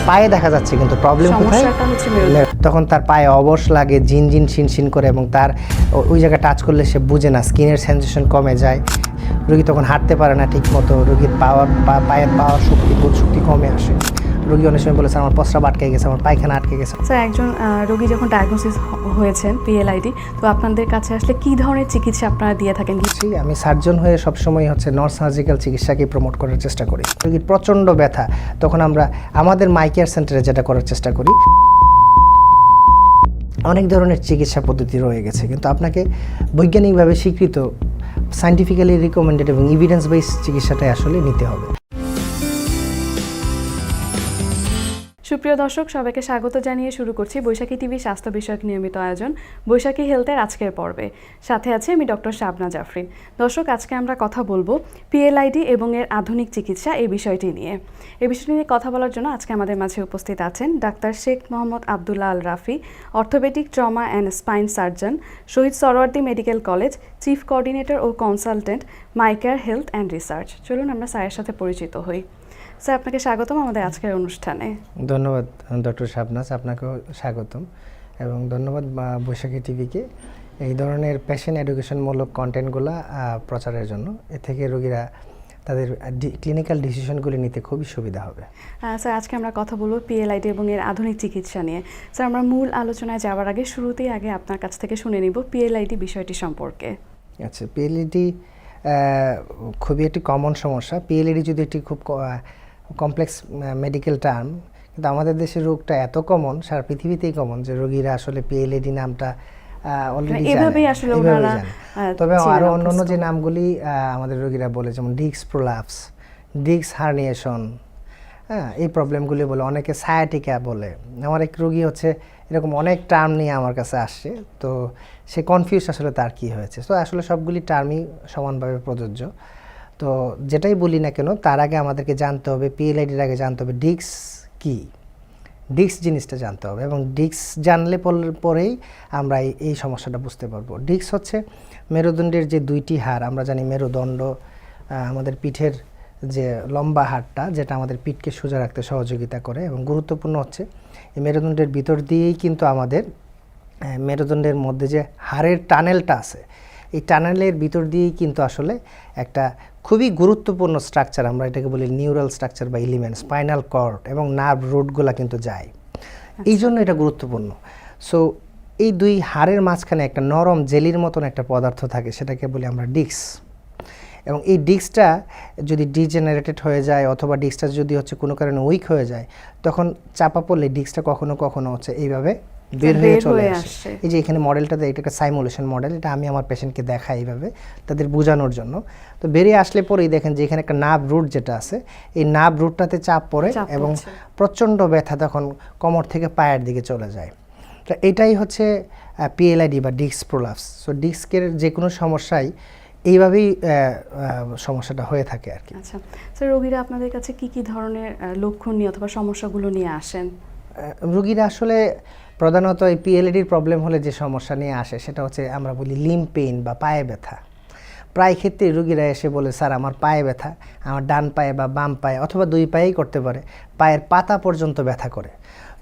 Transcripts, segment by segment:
পায়ে দেখা যাচ্ছে কিন্তু প্রবলেম কোথায়, তখন তার পায়ে অবশ লাগে, ঝিনঝিন শিনশিন করে এবং তার ওই জায়গায় টাচ করলে সে বুঝে না, স্কিনের সেন্সেশন কমে যায়, রোগী তখন হাঁটতে পারে না ঠিক মতো, রোগীর পায়ের পাওয়ার শক্তি বোধ শক্তি কমে আসে। রোগী অনেক সময় বলেছে আমার প্রস্রাব আটকে গেছে, আমার পায়খানা আটকে গেছে। স্যার, একজন রোগী যখন ডায়াগনোসিস হয়েছেন পিএলআইডি, তো আপনাদের কাছে আসলে কী ধরনের চিকিৎসা আপনারা দিয়ে থাকেন? আমি সার্জন হয়ে সবসময় নন সার্জিক্যাল চিকিৎসাকে প্রমোট করার চেষ্টা করি। রোগীর প্রচণ্ড ব্যথা, তখন আমরা আমাদের মাই কেয়ার সেন্টারে যেটা করার চেষ্টা করি, অনেক ধরনের চিকিৎসা পদ্ধতি রয়ে গেছে, কিন্তু আপনাকে বৈজ্ঞানিকভাবে স্বীকৃত, সায়েন্টিফিক্যালি রিকমেন্ডেড এবং এভিডেন্স বেসড চিকিৎসাটাই আসলে নিতে হবে। সুপ্রিয় দর্শক, সবাইকে স্বাগত জানিয়ে শুরু করছি বৈশাখী টিভি স্বাস্থ্য বিষয়ক নিয়মিত আয়োজন বৈশাখী হেলথের আজকের পর্বে। সাথে আছে আমি ডক্টর শাবনা জাফরিন। দর্শক, আজকে আমরা কথা বলবো পিএলআইডি এবং এর আধুনিক চিকিৎসা এই বিষয়টি নিয়ে। এই বিষয়টি নিয়ে কথা বলার জন্য আজকে আমাদের মাঝে উপস্থিত আছেন doctor Sheikh Mohammad Abdullah Al Rafi, orthopedic trauma and spine surgeon, Shaheed Suhrawardy medical college, chief coordinator ও consultant, my care health and research. চলুন আমরা স্যারের সাথে পরিচিত হই। স্যার, আপনাকে স্বাগতম আমাদের আজকের অনুষ্ঠানে। ধন্যবাদ ডক্টর শাবনাজ, আপনাকেও স্বাগতম এবং ধন্যবাদ বৈশাখী টিভিকে এই ধরনের পেশেন্ট এডুকেশনমূলক কন্টেন্টগুলো প্রচারের জন্য। এ থেকে রোগীরা তাদের ক্লিনিক্যাল ডিসিশনগুলি নিতে খুবই সুবিধা হবে। স্যার, আজকে আমরা কথা বলবো পিএলআইডি এবং এর আধুনিক চিকিৎসা নিয়ে। স্যার, আমরা মূল আলোচনায় যাওয়ার আগে শুরুতেই আপনার কাছ থেকে শুনে নিব পিএলআইডি বিষয়টি সম্পর্কে। আচ্ছা, পিএলআইডি খুবই একটি কমন সমস্যা। পিএলআইডি যদি একটি খুব কমপ্লেক্স মেডিকেল টার্ম, কিন্তু আমাদের দেশের রোগটা এত কমন, সারা পৃথিবীতেই কমন, যে রোগীরা আসলে পিএলআইডি নামটা অলরেডি জানে। তবে আরও অন্যান্য যে নামগুলি আমাদের রোগীরা বলে, যেমন ডিস্ক প্রোলাপস, ডিস্ক হার্নিয়েশন, হ্যাঁ, এই প্রবলেমগুলি বলে, অনেকে সায়াটিকা বলে। আমার এক রোগী এরকম অনেক টার্ম নিয়ে আমার কাছে আসছে, তো সে কনফিউজ আসলে তার কি হয়েছে। তো আসলে সবগুলি টার্মই সমানভাবে প্রযোজ্য। তো যেটাই বলি না কেন, তার আগে আমাদেরকে জানতে হবে, পিএলআইডির আগে জানতে হবে ডিস্ক কি, ডিস্ক জিনিসটা জানতে হবে, এবং ডিস্ক জানলে পরেই আমরা এই সমস্যাটা বুঝতে পারবো। ডিস্ক হচ্ছে মেরুদণ্ডের যে দুইটি হাড়, আমরা জানি মেরুদণ্ড আমাদের পিঠের যে লম্বা হাড়টা, যেটা আমাদের পিঠকে সোজা রাখতে সহযোগিতা করে, এবং গুরুত্বপূর্ণ হচ্ছে এই মেরুদণ্ডের ভিতর দিয়েই কিন্তু আমাদের মেরুদণ্ডের মধ্যে যে হাড়ের টানেলটা আছে, এই টানেলের ভিতর দিয়েই কিন্তু আসলে একটা খুবই গুরুত্বপূর্ণ স্ট্রাকচার, আমরা এটাকে বলি নিউরাল স্ট্রাকচার বা এলিমেন্ট, স্পাইনাল কর্ড এবং নার্ভ রুটগুলো কিন্তু যায়। এই জন্য এটা গুরুত্বপূর্ণ। সো এই দুই হাড়ের মাঝখানে একটা নরম জেলির মতন একটা পদার্থ থাকে, সেটাকে বলি আমরা ডিস্ক। এবং এই ডিস্কটা যদি ডিজেনারেটেড হয়ে যায়, অথবা ডিস্কটা যদি কোনো কারণে উইক হয়ে যায়, তখন চাপা পড়লে ডিস্কটা কখনো কখনো এইভাবে বের হয়ে চলে আসে। এই যে এখানে মডেলটাতে, এটা একটা সাইমুলেশন মডেল, এটা আমি আমার পেশেন্টকে দেখাই এইভাবে তাদের বোঝানোর জন্য। তো বেরিয়ে আসলে পরেই দেখেন যে এখানে একটা নার্ভ রুট যেটা আছে, এই নার্ভ রুটটাতে চাপ পড়ে এবং প্রচণ্ড ব্যথা তখন কোমর থেকে পায়ের দিকে চলে যায়। তো এটাই হচ্ছে পিএলআইডি বা ডিস্ক প্রোলাপস। সো ডিস্কের যে কোনো সমস্যাই এইভাবেই সমস্যাটা হয়ে থাকে আর কি। আচ্ছা স্যার, রোগীরা আপনাদের কাছে কি কি ধরনের লক্ষণ নিয়ে অথবা সমস্যাগুলো নিয়ে আসেন? রোগীরা আসলে প্রধানত এই পিএলআইডির প্রবলেম হলে যে সমস্যা নিয়ে আসে, সেটা আমরা বলি লিম্ব পেইন বা পায়ে ব্যথা। প্রায় ক্ষেত্রে রোগীরা এসে বলে, স্যার আমার পায়ে ব্যথা, আমার ডান পায়ে বা বাম পায়ে অথবা দুই পায়েই করতে পারে, পায়ের পাতা পর্যন্ত ব্যথা করে।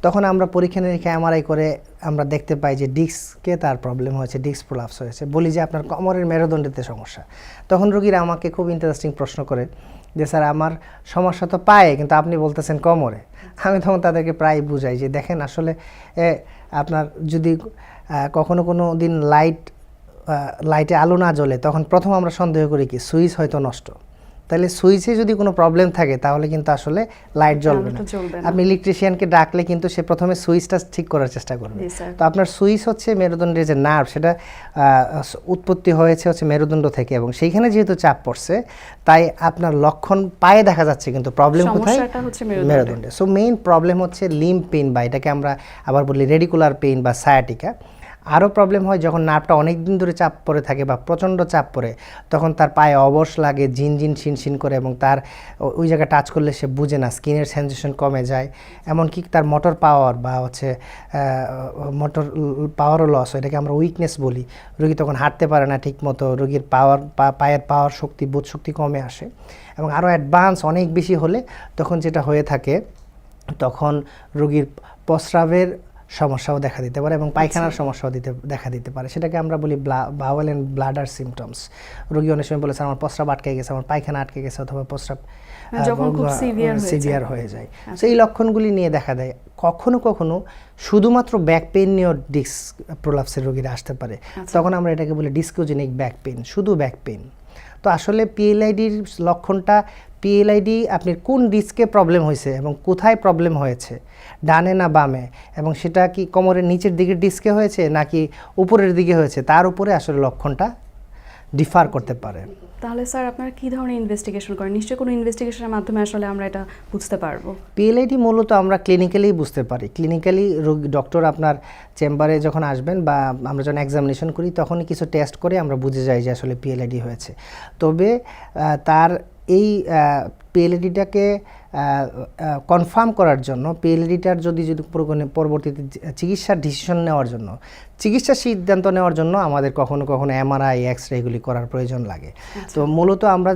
তখন আমরা পরীক্ষা নিরীক্ষা এমআরআই করে আমরা দেখতে পাই যে ডিস্কে তার প্রবলেম হয়েছে, ডিস্ক প্রোলাপস হয়েছে। বলি যে আপনার কোমরের মেরুদণ্ডেতে সমস্যা। তখন রোগীরা আমাকে খুব ইন্টারেস্টিং প্রশ্ন করে যে, স্যার আমার সমস্যা তো পায়ে, কিন্তু আপনি বলতেছেন কোমরে। আমি তখন তাদেরকে প্রায় বুঝাই যে, দেখেন আসলে আপনার যদি কখনো কোনো দিন লাইটে আলো না জ্বলে, তখন প্রথম আমরা সন্দেহ করি কি সুইচ হয়তো নষ্ট। তাহলে সুইচে যদি কোনো প্রবলেম থাকে, তাহলে কিন্তু আসলে লাইট জ্বলবে না। আপনি ইলেকট্রিশিয়ানকে ডাকলে কিন্তু সে প্রথমে সুইচটা ঠিক করার চেষ্টা করবে। তো আপনার সুইচ হচ্ছে মেরুদণ্ডের যে নার্ভ, সেটা উৎপত্তি হয়েছে মেরুদণ্ড থেকে, এবং সেইখানে যেহেতু চাপ পড়ছে, তাই আপনার লক্ষণ পায়ে দেখা যাচ্ছে, কিন্তু প্রবলেম কোথায়? মেরুদণ্ডে। সো মেইন প্রবলেম হচ্ছে লিম্ব পেইন, বা এটাকে আমরা আবার বলি রেডিকুলার পেইন বা সায়াটিকা। আরও প্রবলেম হয় যখন নার্ভটা অনেক দিন ধরে চাপ পড়ে থাকে বা প্রচণ্ড চাপ পড়ে, তখন তার পায়ে অবশ লাগে, ঝিনঝিন শিনশিন করে, এবং তার ওই জায়গায় টাচ করলে সে বুঝে না, স্কিনের সেন্সেশন কমে যায়, এমনকি তার মোটর পাওয়ার বা মোটর পাওয়ারও লস হয়, এটাকে আমরা উইকনেস বলি। রোগী তখন হাঁটতে পারে না ঠিক মতো, রোগীর পায়ের পাওয়ার শক্তি বোধ শক্তি কমে আসে। এবং আরও অ্যাডভান্স অনেক বেশি হলে তখন যেটা হয়ে থাকে তখন রোগীর প্রস্রাবের সমস্যাও দেখা দিতে পারে এবং পায়খানার সমস্যাও দেখা দিতে পারে। সেটাকে আমরা বলি বাওয়েল অ্যান্ড ব্লাডার সিমটমস। রোগী অনেক সময় বলেছে আমার প্রস্রাব আটকে গেছে, আমার পায়খানা আটকে গেছে, অথবা প্রস্রাব যখন খুব সিভিয়ার হয়ে যায়। তো এই লক্ষণগুলি নিয়ে দেখা দেয়। কখনো কখনো শুধুমাত্র ব্যাক পেইন নিয়েও ডিস্ক প্রোলাপসের রোগীরা আসতে পারে। তখন আমরা এটাকে বলি ডিস্কোজেনিক ব্যাক পেইন, শুধু ব্যাক পেইন। তো আসলে পিএলআইডির লক্ষণটা, পিএলআইডি আপনি কোন ডিস্কে প্রবলেম হয়েছে এবং কোথায় প্রবলেম হয়েছে, ডানে না বামে, এবং সেটা কি কোমরের নিচের দিকের ডিস্কে হয়েছে নাকি উপরের দিকে হয়েছে, তার উপরে আসলে লক্ষণটা ডিফার করতে পারে। তাহলে স্যার আপনারা কী ধরনের ইনভেস্টিগেশন করেন? নিশ্চয়ই কোনো ইনভেস্টিগেশনের মাধ্যমে আসলে আমরা এটা বুঝতে পারবো। পিএলআইডি মূলত আমরা ক্লিনিক্যালি বুঝতে পারি। ক্লিনিক্যালি ডক্টর আপনার চেম্বারে যখন আসবেন বা আমরা যখন এক্সামিনেশন করি তখনই কিছু টেস্ট করে আমরা বুঝে যাই যে আসলে পিএলআইডি হয়েছে। তবে তার এই পিএলআইডিটাকে কনফার্ম করার জন্য, পিএলআইডিটার যদি পরবর্তীতে চিকিৎসার ডিসিশন নেওয়ার জন্য, চিকিৎসার সিদ্ধান্ত নেওয়ার জন্য আমাদের কখনো কখনো এমআরআই, এক্সরে এগুলি করার প্রয়োজন লাগে। তো মূলত আমরা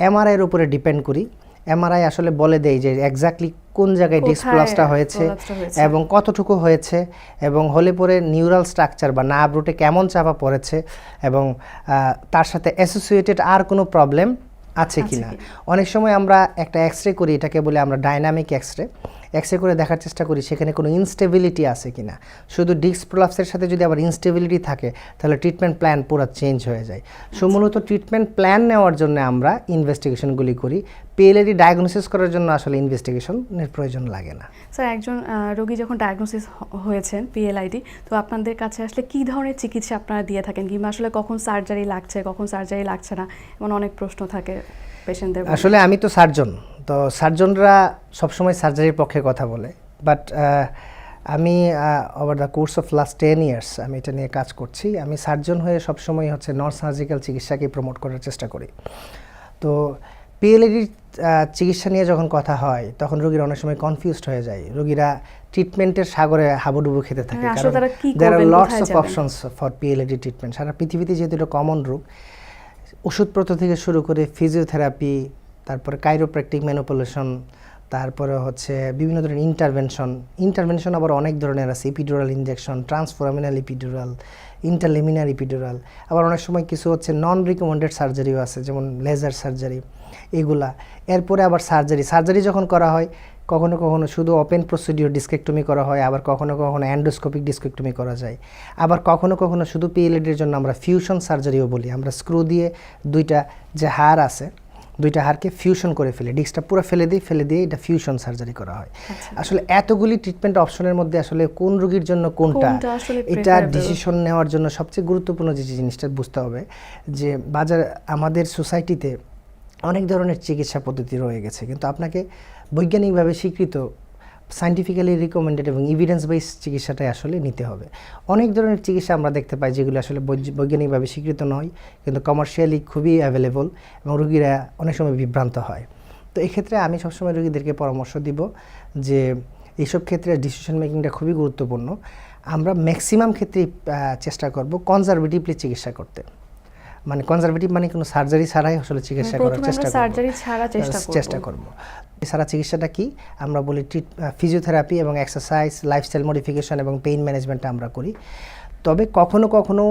এমআরআইয়ের উপরে ডিপেন্ড করি। এমআরআই আসলে বলে দেয় যে এক্স্যাক্টলি কোন জায়গায় ডিস্ক প্রলাপসটা হয়েছে এবং কতটুকু হয়েছে, এবং হলে পরে নিউরাল স্ট্রাকচার বা নার্ভ রুটে কেমন চাপা পড়েছে, এবং তার সাথে অ্যাসোসিয়েটেড আর কোনো প্রবলেম আছে কিনা। অনেক সময় আমরা একটা এক্সরে করি, এটাকে বলে আমরা ডাইনামিক এক্সরে করে দেখার চেষ্টা করি সেখানে কোনো ইনস্টেবিলিটি আছে কিনা। শুধু ডিস্ক প্রলাপসের সাথে যদি আবার ইনস্টেবিলিটি থাকে তাহলে ট্রিটমেন্ট প্ল্যান পুরো চেঞ্জ হয়ে যায়। সো মূলত ট্রিটমেন্ট প্ল্যান নেওয়ার জন্য আমরা ইনভেস্টিগেশনগুলি করি। পিএলআইডি ডায়াগনোসিস করার জন্য আসলে ইনভেস্টিগেশনের প্রয়োজন লাগে না। স্যার, একজন রোগী যখন ডায়াগনোসিস হয়েছেন পিএলআইডি, তো আপনাদের কাছে আসলে কী ধরনের চিকিৎসা আপনারা দিয়ে থাকেন, কিংবা আসলে কখন সার্জারি লাগছে, কখন সার্জারি লাগছে না, এমন অনেক প্রশ্ন থাকে পেশেন্টদের। আসলে আমি তো সার্জন, তো সার্জনরা সবসময় সার্জারির পক্ষে কথা বলে, বাট আমি over the course of last 10 years আমি এটা নিয়ে কাজ করছি। আমি সার্জন হয়ে সবসময় হচ্ছে নন সার্জিক্যাল চিকিৎসাকে প্রমোট করার চেষ্টা করি। তো পিএলআইডির চিকিৎসা নিয়ে যখন কথা হয় তখন রোগীরা অনেক সময় কনফিউজড হয়ে যায়। রোগীরা ট্রিটমেন্টের সাগরে হাবুডুবু খেতে থাকে, কারণ there are lots of options for PLID treatment. সারা পৃথিবীতে যেহেতু এটা কমন রোগ, ওষুধপত্র থেকে শুরু করে ফিজিওথেরাপি, তারপরে কাইরোপ্র্যাকটিক ম্যানিপুলেশন, তারপরে হচ্ছে বিভিন্ন ধরনের ইন্টারভেনশন আবার অনেক ধরনের আছে। ইপিডুরাল ইনজেকশন, ট্রান্সফোরামিনাল ইপিডুরাল, ইন্টারলিমিনার ইপিডুরাল, আবার অনেক সময় কিছু হচ্ছে নন রিকমেন্ডেড সার্জারিও আছে, যেমন লেজার সার্জারি, এগুলা। এরপরে আবার সার্জারি যখন করা হয় কখনো কখনো শুধু ওপেন প্রসিডিওর ডিস্কেক্টমি করা হয়, আবার কখনো কখনো অ্যান্ডোস্কোপিক ডিস্কেক্টমি করা যায়, আবার কখনো কখনো শুধু পিএলআইডির জন্য আমরা ফিউশন সার্জারিও বলি। আমরা স্ক্রু দিয়ে দুইটা যে হাড় আছে, দুইটা হাড়কে ফিউশন করে ফেলে, ডিস্কটা পুরো ফেলে দিয়ে এটা ফিউশন সার্জারি করা হয়। আসলে এতগুলি ট্রিটমেন্ট অপশনের মধ্যে আসলে কোন রোগীর জন্য কোনটা, এটা ডিসিশন নেওয়ার জন্য সবচেয়ে গুরুত্বপূর্ণ যে জিনিসটা বুঝতে হবে যে আমাদের সোসাইটিতে অনেক ধরনের চিকিৎসা পদ্ধতি রয়ে গেছে, কিন্তু আপনাকে বৈজ্ঞানিকভাবে স্বীকৃত, সায়েন্টিফিক্যালি রিকমেন্ডেড এবং এভিডেন্স বেস চিকিৎসাটাই আসলে নিতে হবে। অনেক ধরনের চিকিৎসা আমরা দেখতে পাই যেগুলো আসলে বৈজ্ঞানিকভাবে স্বীকৃত নয়, কিন্তু কমার্শিয়ালি খুবই অ্যাভেলেবল, এবং রোগীরা অনেক সময় বিভ্রান্ত হয়। তো এক্ষেত্রে আমি সবসময় রোগীদেরকে পরামর্শ দিব যে এইসব ক্ষেত্রে ডিসিশন মেকিংটা খুবই গুরুত্বপূর্ণ। আমরা ম্যাক্সিমাম ক্ষেত্রেই চেষ্টা করব কনজারভেটিভলি চিকিৎসা করতে, মানে কনজারভেটিভ মানে কোনো সার্জারি ছাড়াই আসলে চিকিৎসা করার চেষ্টা করব। এছাড়া চিকিৎসাটা কি আমরা বলি ফিজিওথেরাপি এবং এক্সারসাইজ, লাইফস্টাইল মডিফিকেশন এবং পেইন ম্যানেজমেন্টটা আমরা করি। তবে কখনো কখনো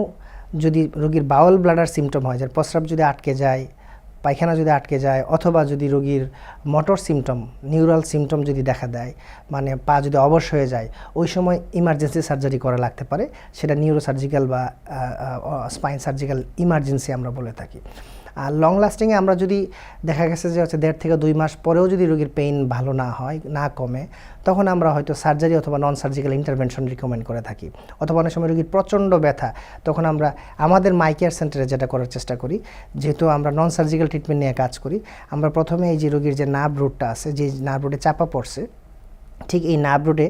যদি রোগীর বাউল ব্লাডার সিমটম হয়, যার প্রস্রাব যদি আটকে যায়, পায়খানা যদি আটকে যায়, অথবা যদি রোগীর মোটর সিমটম, নিউরাল সিমটম যদি দেখা দেয়, মানে পা যদি অবশ হয়ে যায়, ওই সময় ইমার্জেন্সি সার্জারি করা লাগতে পারে। সেটা নিউরোসার্জিক্যাল বা স্পাইন সার্জিক্যাল ইমার্জেন্সি আমরা বলে থাকি। আর লং লাস্টিংয়ে আমরা যদি দেখা গেছে যে হচ্ছে 1.5 থেকে 2 মাস পরেও যদি রোগীর পেইন ভালো না হয়, না কমে, তখন আমরা হয়তো সার্জারি অথবা নন সার্জিক্যাল ইন্টারভেনশন রিকমেন্ড করে থাকি। অথবা অনেক সময় রোগীর প্রচণ্ড ব্যথা, তখন আমরা আমাদের মাই কেয়ার সেন্টারে যেটা করার চেষ্টা করি, যেহেতু আমরা নন সার্জিক্যাল ট্রিটমেন্ট নিয়ে কাজ করি, আমরা প্রথমে এই যে রোগীর যে নার্ভ রুটটা আছে, যে নার্ভ রুটে চাপা পড়ছে, ঠিক এই নার্ভ রুটে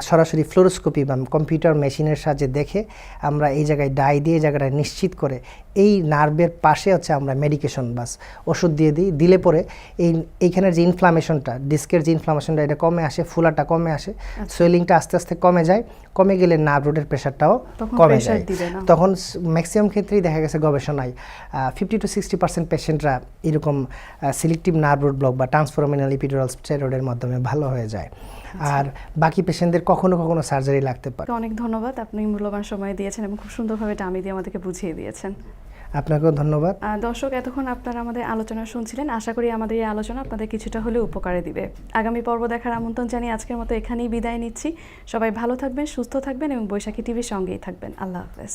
সরাসরি ফ্লোরোস্কোপি বা কম্পিউটার মেশিনের সাহায্যে দেখে আমরা এই জায়গায় ডাই দিয়ে জায়গাটা নিশ্চিত করে এই নার্ভের পাশে হচ্ছে আমরা মেডিকেশন বাস ওষুধ দিয়ে দিই, দিলে পরে এইখানের যে ইনফ্লামেশনটা, ডিস্কের যে ইনফ্লামেশনটা এটা কমে আসে, ফুলাটা কমে আসে, সোয়েলিংটা আস্তে আস্তে কমে যায়, কমে গেলে নার্ভ রুটের প্রেশারটাও কমে যায়। তখন ম্যাক্সিমাম ক্ষেত্রেই দেখা গেছে গবেষণায় 50 to 60% পেশেন্টরা এরকম সিলেক্টিভ নার্ভ রুট ব্লক বা ট্রান্সফরমিনাল ইপিডুরাল স্টেরয়েডের মাধ্যমে ভালো হয়ে যায়। আর বাকি পেশেন্টদের কখনো কখনো সার্জারি লাগতে পারে। অনেক ধন্যবাদ, আপনি মূল্যবান সময় দিয়েছেন এবং খুব সুন্দরভাবে টামি দিয়ে আমাদেরকে বুঝিয়ে দিয়েছেন। আপনাকেও ধন্যবাদ। দর্শক, এতক্ষণ আপনারা আমাদের আলোচনা শুনছিলেন। আশা করি আমাদের এই আলোচনা আপনাদের কিছুটা হলেও উপকারে দিবে। আগামী পর্ব দেখার আমন্ত্রণ জানিয়ে আজকের মতো এখানেই বিদায় নিচ্ছি। সবাই ভালো থাকবেন, সুস্থ থাকবেন এবং বৈশাখী টিভির সঙ্গেই থাকবেন। আল্লাহ হাফেজ।